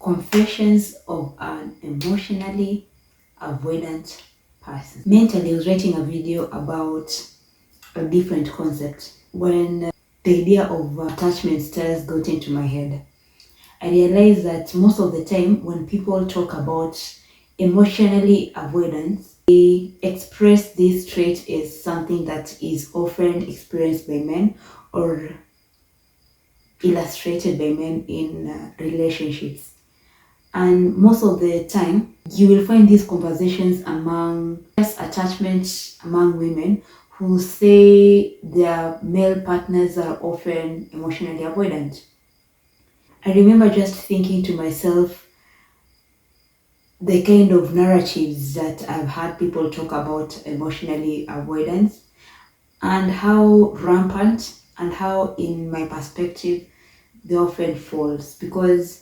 Confessions of an emotionally avoidant person. Mentally, I was writing a video about a different concept when the idea of attachment styles got into my head. I realized that most of the time when people talk about emotionally avoidance, they express this trait as something that is often experienced by men or illustrated by men in relationships. And most of the time, you will find these conversations among just attachments among women who say their male partners are often emotionally avoidant. I remember just thinking to myself the kind of narratives that I've had people talk about emotionally avoidance and how rampant and how, in my perspective, they often falls because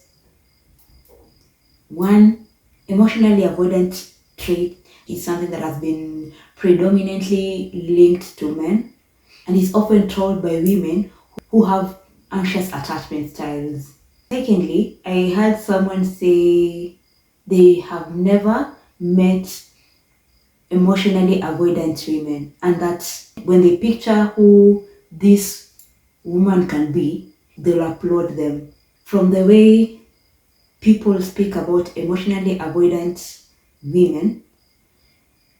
one, emotionally avoidant trait is something that has been predominantly linked to men and is often told by women who have anxious attachment styles. Secondly, I heard someone say they have never met emotionally avoidant women and that when they picture who this woman can be, they'll applaud them. From the way people speak about emotionally avoidant women,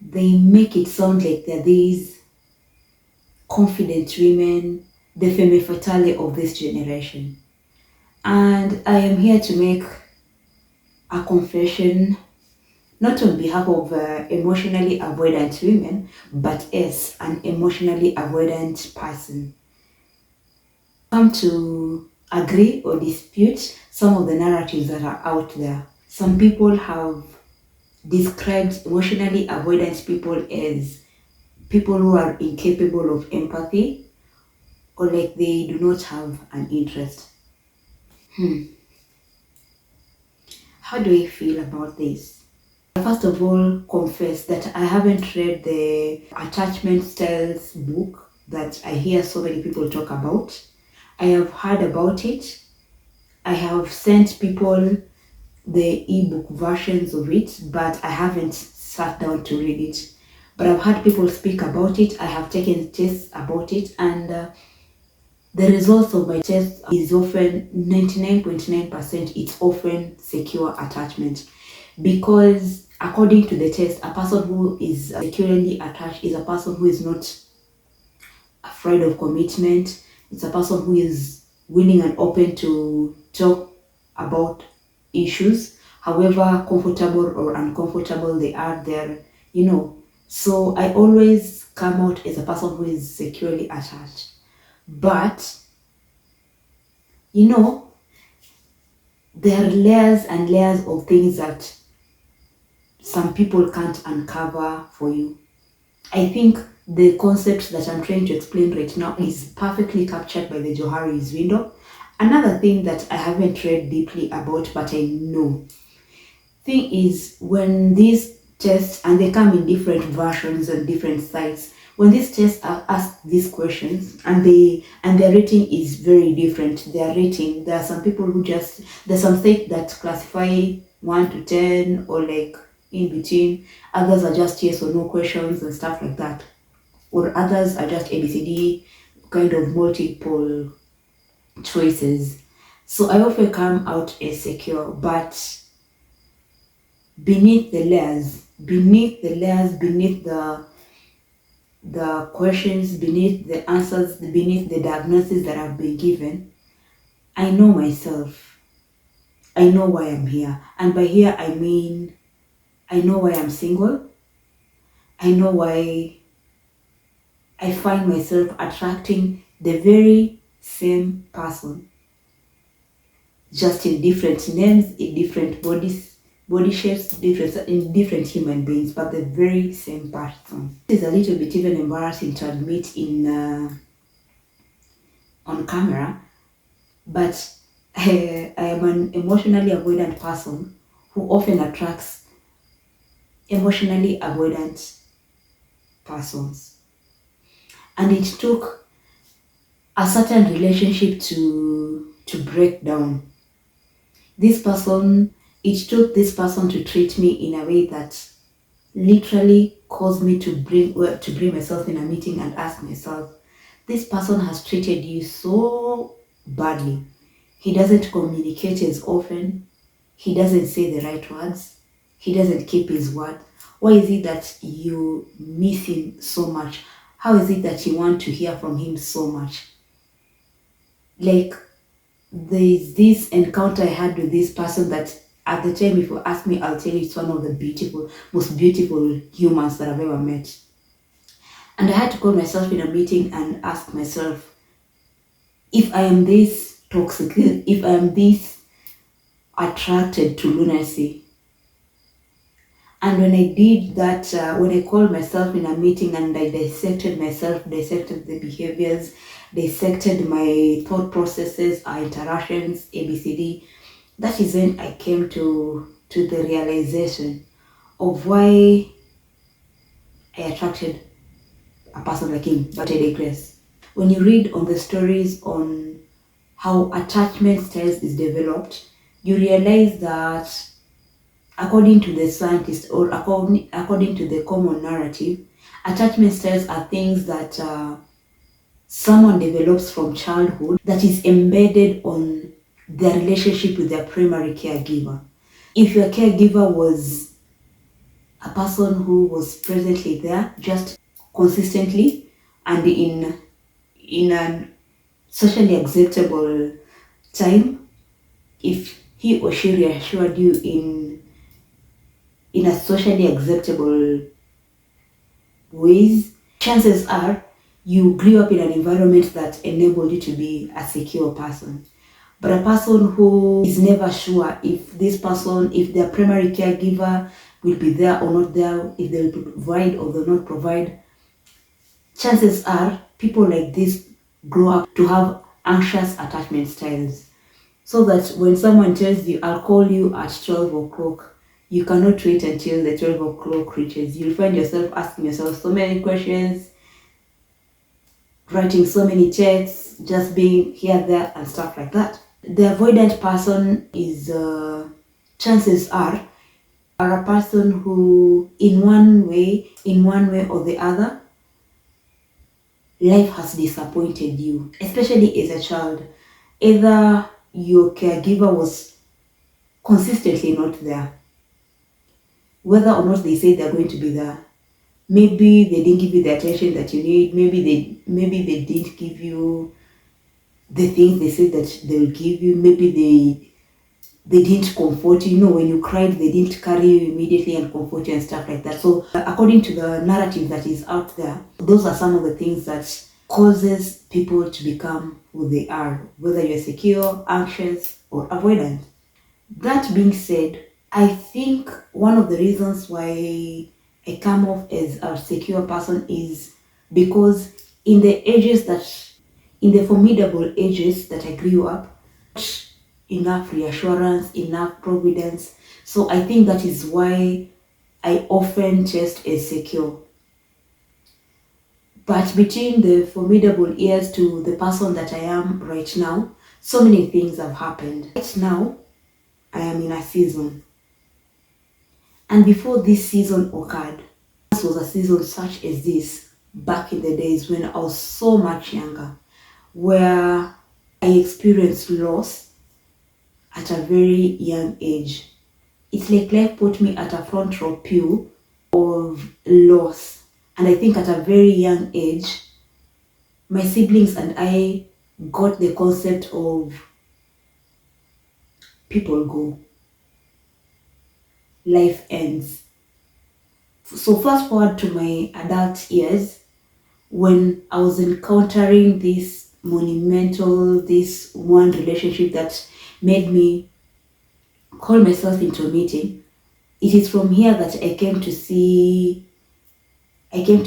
they make it sound like they're these confident women, the femme fatale of this generation. And I am here to make a confession, not on behalf of emotionally avoidant women, but as an emotionally avoidant person. Come to agree or dispute some of the narratives that are out there. Some people have described emotionally avoidant people as people who are incapable of empathy or like they do not have an interest. How do I feel about this? First of all, confess that I haven't read the attachment styles book that I hear so many people talk about. I have heard about it. I have sent people the ebook versions of it, but I haven't sat down to read it. But I've heard people speak about it. I have taken tests about it, and the results of my test is often 99.9%. It's often secure attachment because according to the test, a person who is securely attached is a person who is not afraid of commitment. It's a person who is willing and open to talk about issues, however comfortable or uncomfortable they are there, you know. So I always come out as a person who is securely attached. But, you know, there are layers and layers of things that some people can't uncover for you. I think the concept that I'm trying to explain right now is perfectly captured by the Johari's window. Another thing that I haven't read deeply about, but I know, thing is when these tests, and they come in different versions and different sites, when these tests are asked these questions and their rating is very different. Their rating, there are some people who just, there's some sites that classify 1 to 10 or like in between. Others are just yes or no questions and stuff like that. Or others are just ABCD, kind of multiple choices. So I often come out as secure, but beneath the layers, beneath the questions, beneath the answers, beneath the diagnosis that I've been given, I know myself. I know why I'm here. And by here, I mean, I know why I'm single. I know why I find myself attracting the very same person, just in different names, in different body shapes, different in different human beings, but the very same person. It's a little bit even embarrassing to admit in on camera, but I am an emotionally avoidant person who often attracts emotionally avoidant persons, and it took a certain relationship to break down. It took this person to treat me in a way that literally caused me to bring myself in a meeting and ask myself, this person has treated you so badly. He doesn't communicate as often. He doesn't say the right words. He doesn't keep his word. Why is it that you miss him so much? How is it that you want to hear from him so much? Like, there's this encounter I had with this person that at the time, if you ask me, I'll tell you it's one of the most beautiful humans that I've ever met. And I had to call myself in a meeting and ask myself, if I am this toxic, if I am this attracted to lunacy. And when I did that, when I called myself in a meeting and I dissected myself, dissected the behaviors, dissected my thought processes, our interactions, ABCD, that is when I came to the realization of why I attracted a person like him, but I digress. When you read on the stories on how attachment styles is developed, you realize that according to the scientists, or according to the common narrative, attachment styles are things that someone develops from childhood that is embedded on their relationship with their primary caregiver. If your caregiver was a person who was presently there just consistently and in a socially acceptable time, if he or she reassured you in a socially acceptable ways, chances are you grew up in an environment that enabled you to be a secure person. But a person who is never sure if if their primary caregiver will be there or not there, if they will provide or they'll not provide, chances are people like this grow up to have anxious attachment styles. So that when someone tells you, I'll call you at 12 o'clock, you cannot wait until the 12 o'clock reaches. You'll find yourself asking yourself so many questions, writing so many texts, just being here, there, and stuff like that. The avoidant person is, chances are a person who, in one way or the other, life has disappointed you, especially as a child. Either your caregiver was consistently not there, whether or not they say they're going to be there. Maybe they didn't give you the attention that you need. Maybe they didn't give you the things they said that they'll give you. Maybe they didn't comfort you. You know, when you cried, they didn't carry you immediately and comfort you and stuff like that. So according to the narrative that is out there, those are some of the things that causes people to become who they are, whether you're secure, anxious, or avoidant. That being said, I think one of the reasons why I come off as a secure person is because in the formidable ages that I grew up, enough reassurance, enough providence. So I think that is why I often just as secure. But between the formidable years to the person that I am right now, so many things have happened. Right now, I am in a season. And before this season occurred, this was a season such as this back in the days when I was so much younger, where I experienced loss at a very young age. It's like life put me at a front row pew of loss. And I think at a very young age, my siblings and I got the concept of people go, life ends. So fast forward to my adult years, when I was encountering this one relationship that made me call myself into a meeting. It is from here that I came to see and I came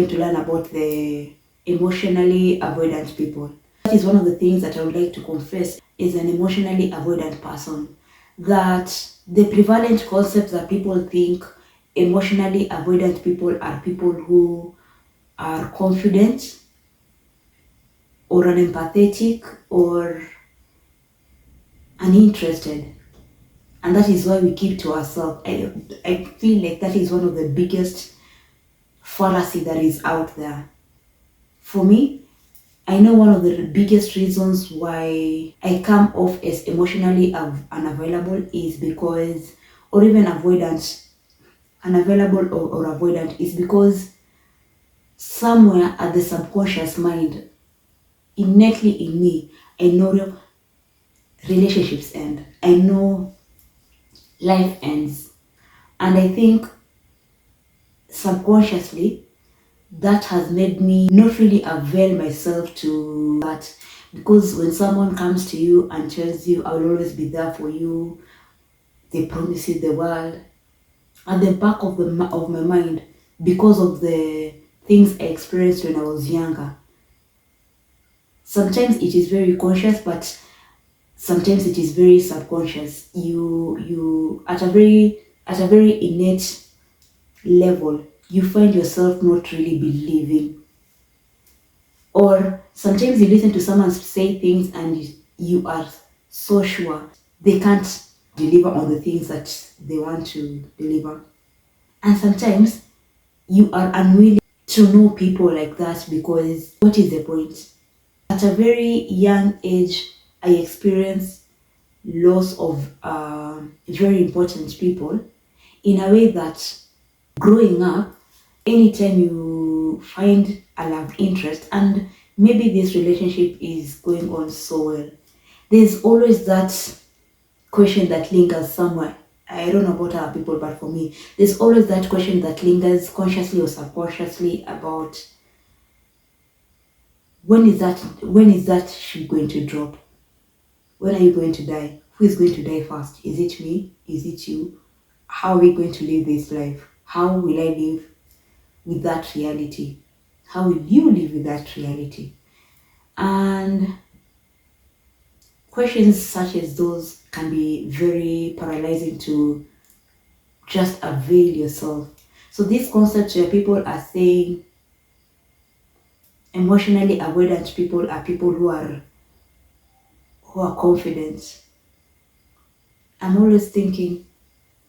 to learn about the emotionally avoidant people. That is one of the things that I would like to confess is an emotionally avoidant person. That the prevalent concept that people think emotionally avoidant people are people who are confident or unempathetic or uninterested. And that is why we keep to ourselves. I feel like that is one of the biggest fallacy that is out there. For me, I know one of the biggest reasons why I come off as emotionally unavailable is because, or even avoidant, unavailable or avoidant, is because somewhere at the subconscious mind, innately in me, I know relationships end. I know life ends. And I think subconsciously that has made me not really avail myself to that, because when someone comes to you and tells you I will always be there for you, they promise you the world, at the back of of my mind, because of the things I experienced when I was younger, sometimes it is very conscious, but sometimes it is very subconscious. You at a very innate level, you find yourself not really believing. Or sometimes you listen to someone say things and you are so sure they can't deliver on the things that they want to deliver. And sometimes you are unwilling to know people like that, because what is the point? At a very young age, I experienced loss of very important people, in a way that growing up, anytime you find a love interest and maybe this relationship is going on so well, there's always that question that lingers somewhere. I don't know about other people, but for me, there's always that question that lingers consciously or subconsciously about when is that ship going to drop? When are you going to die? Who is going to die first? Is it me? Is it you? How are we going to live this life? How will I live with that reality? How will you live with that reality? And questions such as those can be very paralyzing to just avail yourself. So these concepts where people are saying emotionally avoidant people are people who are confident. I'm always thinking,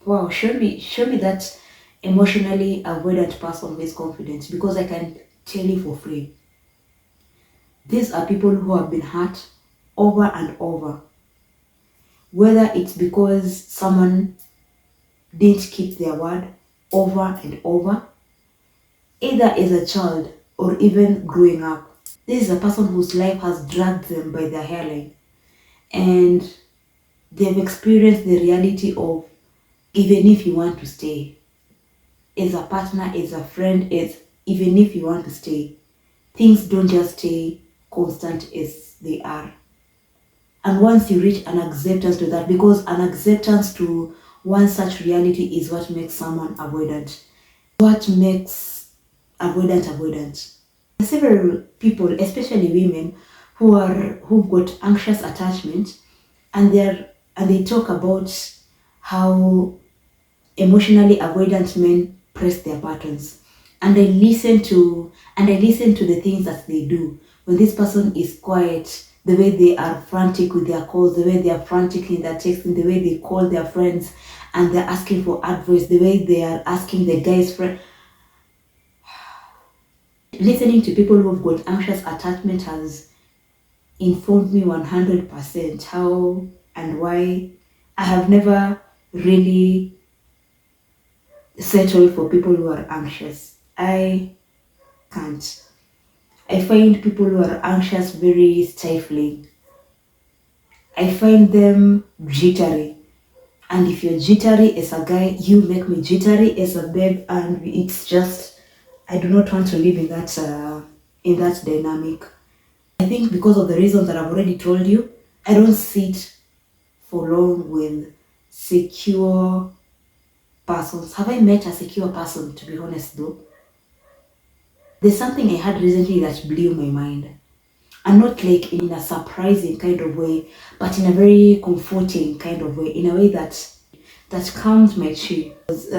wow, show me that emotionally avoidant person who is confident, because I can tell you for free. These are people who have been hurt over and over. Whether it's because someone didn't keep their word over and over, either as a child or even growing up. This is a person whose life has dragged them by their hairline, and they've experienced the reality of, even if you want to stay, as a partner, as a friend, as even if you want to stay, things don't just stay constant as they are. And once you reach an acceptance to that, because an acceptance to one such reality is what makes someone avoidant. What makes avoidant? Several people, especially women, who've got anxious attachment, and they talk about how emotionally avoidant men press their buttons. And I listen to the things that they do. When this person is quiet, the way they are frantic with their calls, the way they are frantic in their texting, the way they call their friends and they're asking for advice, the way they are asking the guy's friend. Listening to people who've got anxious attachment has informed me 100% how and why I have never really settled for people who are anxious. I can't. I find people who are anxious very stifling. I find them jittery. And if you're jittery as a guy, you make me jittery as a babe, and it's just, I do not want to live in that dynamic. I think because of the reasons that I've already told you, I don't sit for long with secure persons. Have I met a secure person, to be honest though? There's something I had recently that blew my mind. And not like in a surprising kind of way, but in a very comforting kind of way, in a way that calmed my chi.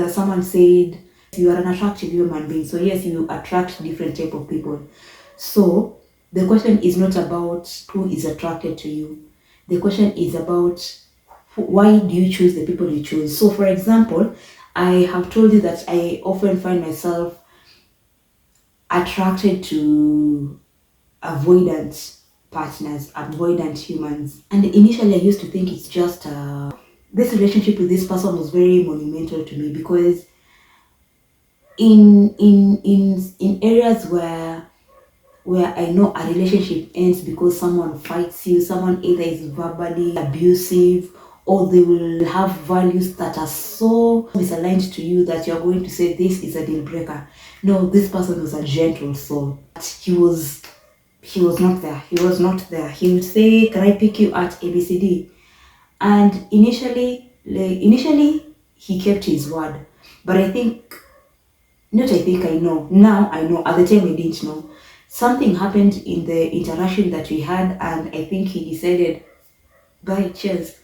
Someone said, you are an attractive human being, so yes, you attract different type of people. So the question is not about who is attracted to you. The question is about why do you choose the people you choose? So for example, I have told you that I often find myself attracted to avoidant partners, avoidant humans. And initially I used to think it's just this relationship with this person was very monumental to me, because in areas where I know a relationship ends because someone fights you, someone either is verbally abusive, or they will have values that are so misaligned to you that you're going to say this is a deal breaker. No, this person was a gentle soul. He was not there. He was not there. He would say, "Can I pick you at ABCD?" And initially he kept his word. But I know. Now I know. At the time I didn't know. Something happened in the interaction that we had, and I think he decided, bye, cheers.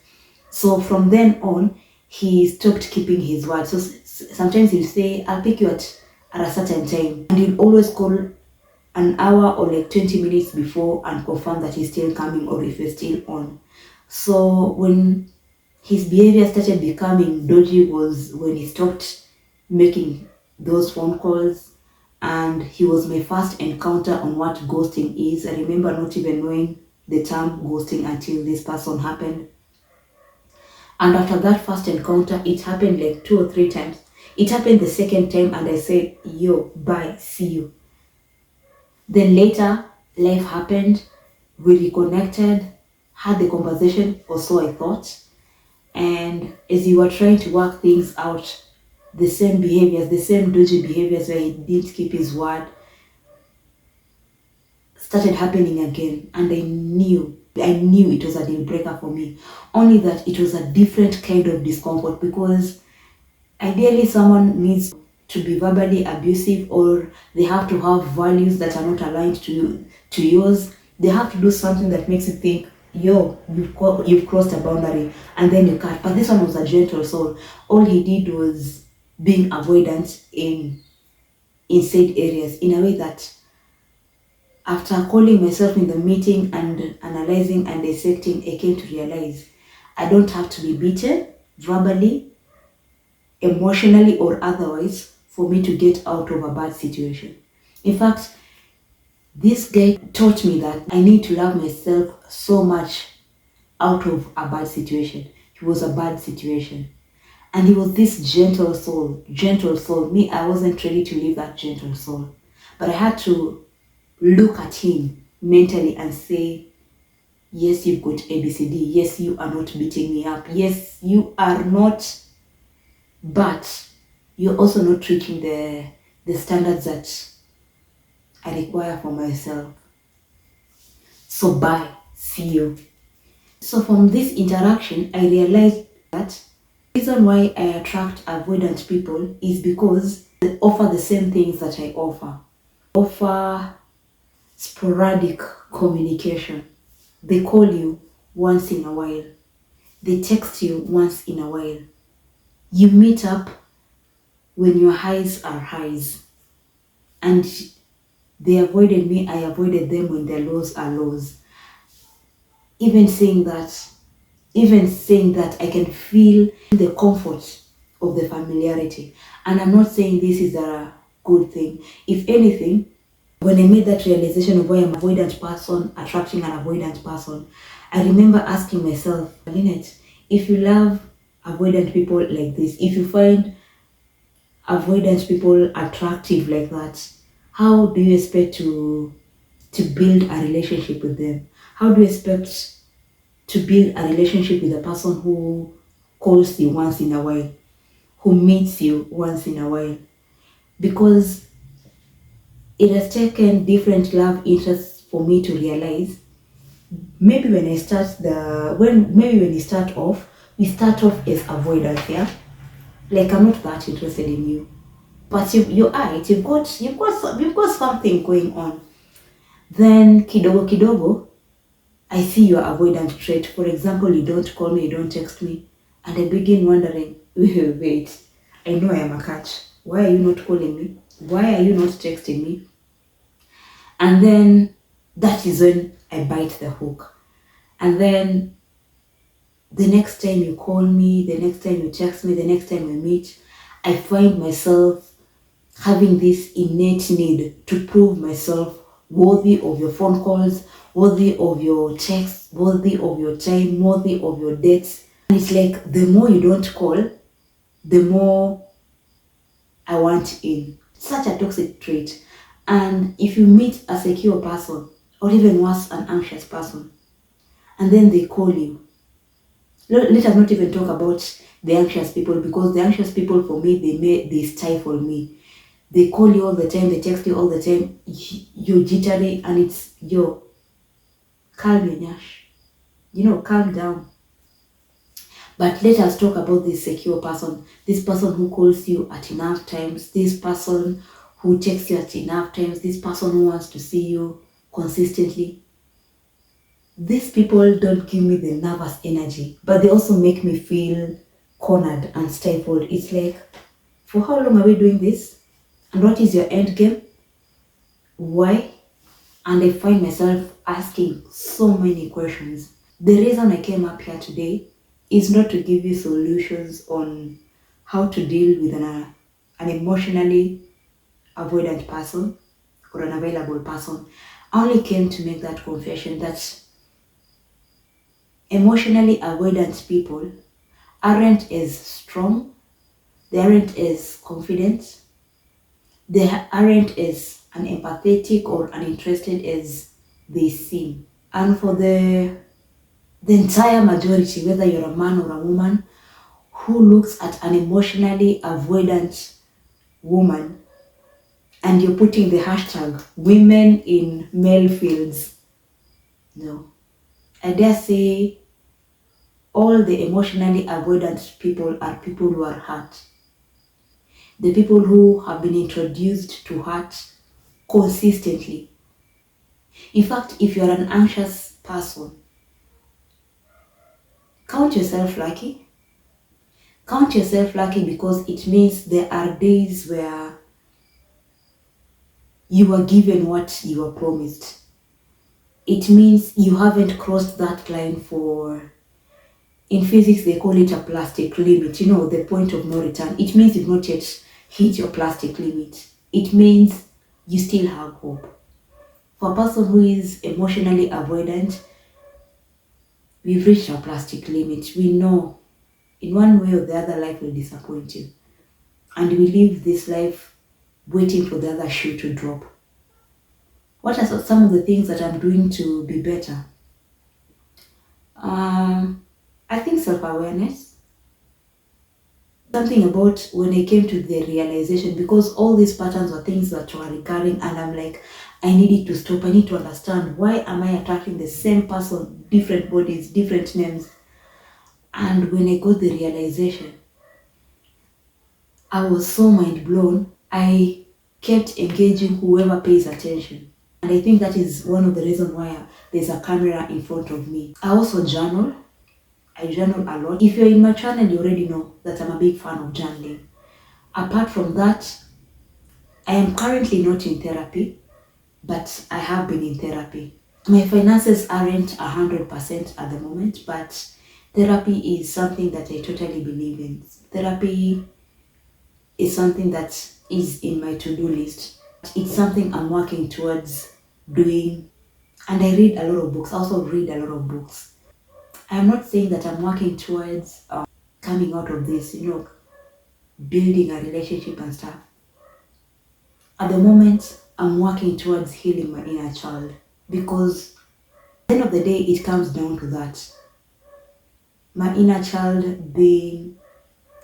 So from then on, he stopped keeping his word. So sometimes he'll say, "I'll pick you at a certain time," and he'll always call an hour or like 20 minutes before and confirm that he's still coming or if he's still on. So when his behavior started becoming dodgy was when he stopped making those phone calls, and he was my first encounter on what ghosting is. I remember not even knowing the term ghosting until this person happened. And after that first encounter, it happened like 2 or 3 times. It happened the second time, and I said, "Yo, bye, see you." Then later, life happened, we reconnected, had the conversation, or so I thought. And as you were trying to work things out, the same behaviors, the same dodgy behaviors where he didn't keep his word, started happening again. And I knew it was a deal breaker for me. Only that it was a different kind of discomfort, because ideally someone needs to be verbally abusive, or they have to have values that are not aligned to yours. They have to do something that makes you think, "Yo, you've crossed a boundary," and then you cut. But this one was a gentle soul. All he did was being avoidant in said areas, in a way that after calling myself in the meeting and analyzing and dissecting, I came to realize I don't have to be beaten verbally, emotionally, or otherwise for me to get out of a bad situation. In fact, this guy taught me that I need to love myself so much out of a bad situation. He was a bad situation. And he was this gentle soul, gentle soul. Me, I wasn't ready to leave that gentle soul. But I had to look at him mentally and say, yes, you've got ABCD. Yes, you are not beating me up. Yes, you are not, but you're also not reaching the standards that I require for myself. So bye, see you. So from this interaction, I realized that the reason why I attract avoidant people is because they offer the same things that I offer. Offer sporadic communication. They call you once in a while. They text you once in a while. You meet up when your highs are highs. And they avoided me, I avoided them when their lows are lows. Even saying that, I can feel the comfort of the familiarity. And I'm not saying this is a good thing. If anything, when I made that realization of why I'm an avoidant person, attracting an avoidant person, I remember asking myself, Lynette, if you love avoidant people like this, if you find avoidant people attractive like that, how do you expect to build a relationship with them? How do you expect to build a relationship with a person who calls you once in a while, who meets you once in a while? Because it has taken different love interests for me to realize maybe when you start off, we start off as avoidance, yeah? Like, I'm not that interested in you. But you've got something going on. Then kidogo kidogo, I see your avoidant trait. For example, you don't call me, you don't text me, and I begin wondering, wait, I know I am a catch. Why are you not calling me? Why are you not texting me? And then that is when I bite the hook. And then The next time you call me, the next time you text me, the next time we meet, I find myself having this innate need to prove myself worthy of your phone calls, worthy of your texts, worthy of your time, worthy of your dates. And it's like the more you don't call, the more I want in. Such a toxic trait. And if you meet a secure person, or even worse, an anxious person, and then they call you, let us not even talk about the anxious people, because the anxious people for me, they stifle me. They call you all the time, they text you all the time, you're jittery, and it's calm your nyash. Calm down. But let us talk about this secure person, this person who calls you at enough times, this person who texts you at enough times, this person who wants to see you consistently. These people don't give me the nervous energy, but they also make me feel cornered and stifled. It's like, for how long are we doing this? And what is your end game? Why? And I find myself asking so many questions. The reason I came up here today is not to give you solutions on how to deal with an emotionally avoidant person or an available person. I only came to make that confession that emotionally avoidant people aren't as strong, they aren't as confident, they aren't as unempathetic or uninterested as they seem. And for the entire majority, whether you're a man or a woman, who looks at an emotionally avoidant woman and you're putting the hashtag women in male fields, no. I dare say all the emotionally avoidant people are people who are hurt. The people who have been introduced to hurt consistently. In fact, if you're an anxious person, count yourself lucky. Count yourself lucky, because it means there are days where you are given what you were promised. It means you haven't crossed that line for, in physics they call it a plastic limit, the point of no return. It means you've not yet hit your plastic limit. It means you still have hope. For a person who is emotionally avoidant, we've reached our plastic limit. We know in one way or the other life will disappoint you. And we live this life waiting for the other shoe to drop. What are some of the things that I'm doing to be better? I think self-awareness. Something about when I came to the realization, because all these patterns were things that were recurring, and I'm like, I needed to stop. I need to understand, why am I attracting the same person, different bodies, different names? And when I got the realization, I was so mind blown. I kept engaging whoever pays attention. And I think that is one of the reasons why there's a camera in front of me. I also journal. I journal a lot. If you're in my channel, you already know that I'm a big fan of journaling. Apart from that, I am currently not in therapy, but I have been in therapy. My finances aren't 100% at the moment, but therapy is something that I totally believe in. Therapy is something that is in my to-do list. It's something I'm working towards doing, and I read a lot of books. I also read a lot of books. I'm not saying that I'm working towards coming out of this, building a relationship and stuff. At the moment, I'm working towards healing my inner child, because at the end of the day, it comes down to that. My inner child being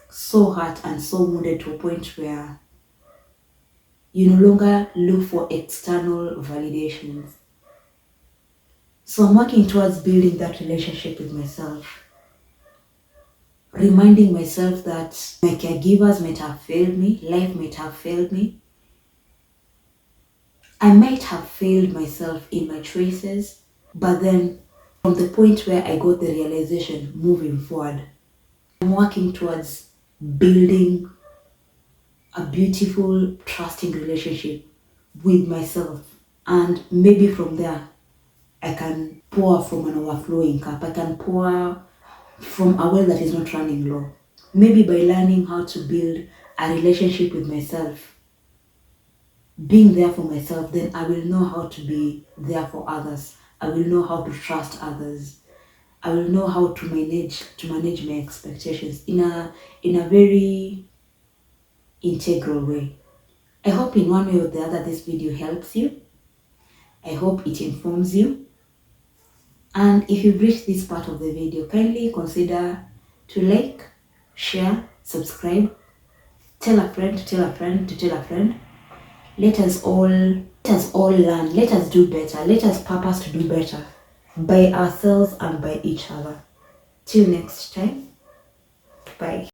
so hurt and so wounded to a point where you no longer look for external validations. So I'm working towards building that relationship with myself. Reminding myself that my caregivers might have failed me, life might have failed me. I might have failed myself in my choices, but then from the point where I got the realization moving forward, I'm working towards building a beautiful, trusting relationship with myself. And maybe from there, I can pour from an overflowing cup. I can pour from a well that is not running low. Maybe by learning how to build a relationship with myself, being there for myself, then I will know how to be there for others. I will know how to trust others. I will know how to manage my expectations in a very integral way. I hope in one way or the other this video helps you. I hope it informs you. And if you've reached this part of the video, kindly consider to like, share, subscribe, tell a friend to tell a friend to tell a friend. Let us all learn. Let us do better. Let us purpose to do better by ourselves and by each other. Till next time. Bye.